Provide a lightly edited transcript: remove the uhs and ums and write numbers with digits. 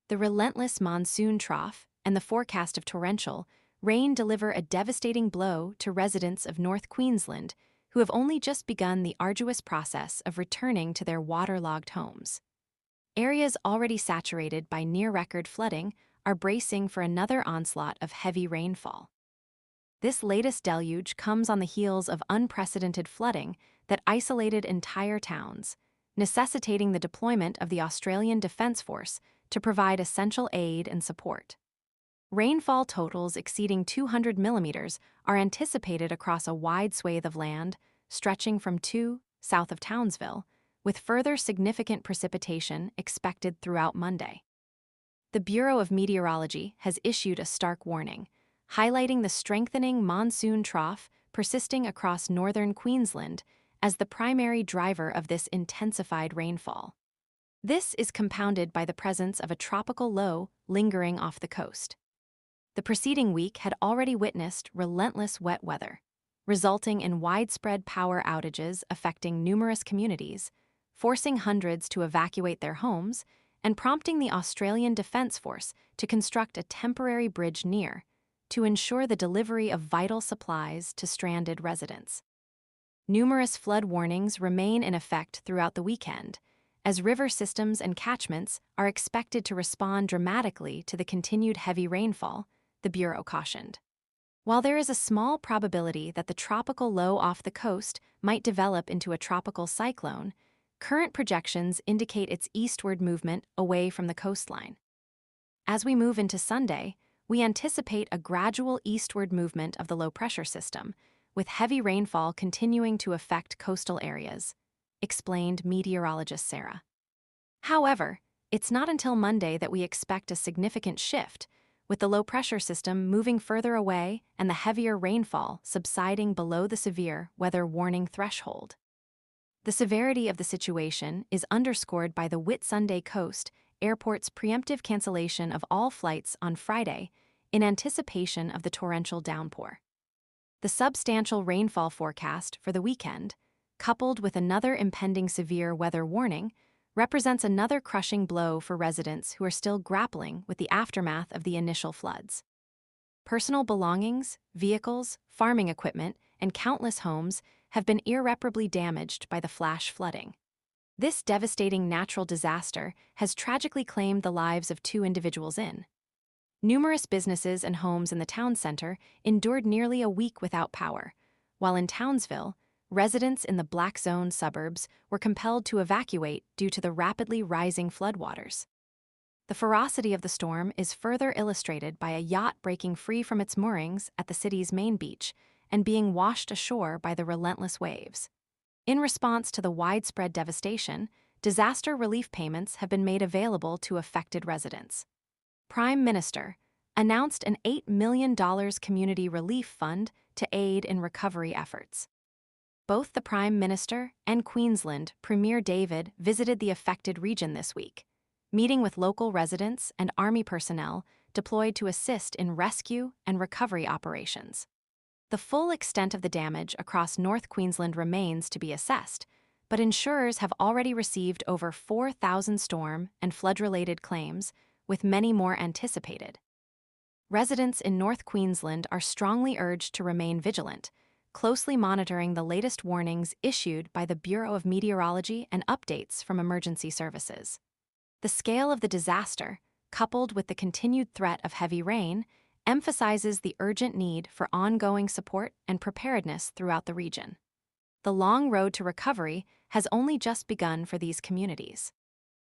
The relentless monsoon trough and the forecast of torrential rain deliver a devastating blow to residents of North Queensland who have only just begun the arduous process of returning to their waterlogged homes. Areas already saturated by near-record flooding are bracing for another onslaught of heavy rainfall. This latest deluge comes on the heels of unprecedented flooding that isolated entire towns, necessitating the deployment of the Australian Defence Force to provide essential aid and support. Rainfall totals exceeding 200 millimeters are anticipated across a wide swathe of land, stretching from south of Townsville, with further significant precipitation expected throughout Monday. The Bureau of Meteorology has issued a stark warning, highlighting the strengthening monsoon trough persisting across northern Queensland as the primary driver of this intensified rainfall. This is compounded by the presence of a tropical low lingering off the coast. The preceding week had already witnessed relentless wet weather, resulting in widespread power outages affecting numerous communities, forcing hundreds to evacuate their homes and prompting the Australian Defence Force to construct a temporary bridge near to ensure the delivery of vital supplies to stranded residents. Numerous flood warnings remain in effect throughout the weekend, as river systems and catchments are expected to respond dramatically to the continued heavy rainfall, the Bureau cautioned. While there is a small probability that the tropical low off the coast might develop into a tropical cyclone, current projections indicate its eastward movement away from the coastline. As we move into Sunday, we anticipate a gradual eastward movement of the low-pressure system, with heavy rainfall continuing to affect coastal areas, explained meteorologist Sarah. However, it's not until Monday that we expect a significant shift, with the low-pressure system moving further away and the heavier rainfall subsiding below the severe weather warning threshold. The severity of the situation is underscored by the Whitsunday Coast Airport's preemptive cancellation of all flights on Friday in anticipation of the torrential downpour. The substantial rainfall forecast for the weekend, coupled with another impending severe weather warning, represents another crushing blow for residents who are still grappling with the aftermath of the initial floods. Personal belongings, vehicles, farming equipment, and countless homes have been irreparably damaged by the flash flooding. This devastating natural disaster has tragically claimed the lives of 2 individuals in. Numerous businesses and homes in the town center endured nearly a week without power, while in Townsville, residents in the Black Zone suburbs were compelled to evacuate due to the rapidly rising floodwaters. The ferocity of the storm is further illustrated by a yacht breaking free from its moorings at the city's main beach and being washed ashore by the relentless waves. In response to the widespread devastation, disaster relief payments have been made available to affected residents. Prime Minister announced an $8 million community relief fund to aid in recovery efforts. Both the Prime Minister and Queensland Premier David visited the affected region this week, meeting with local residents and Army personnel deployed to assist in rescue and recovery operations. The full extent of the damage across North Queensland remains to be assessed, but insurers have already received over 4,000 storm and flood-related claims, with many more anticipated. Residents in North Queensland are strongly urged to remain vigilant, closely monitoring the latest warnings issued by the Bureau of Meteorology and updates from emergency services. The scale of the disaster, coupled with the continued threat of heavy rain, emphasizes the urgent need for ongoing support and preparedness throughout the region. The long road to recovery has only just begun for these communities.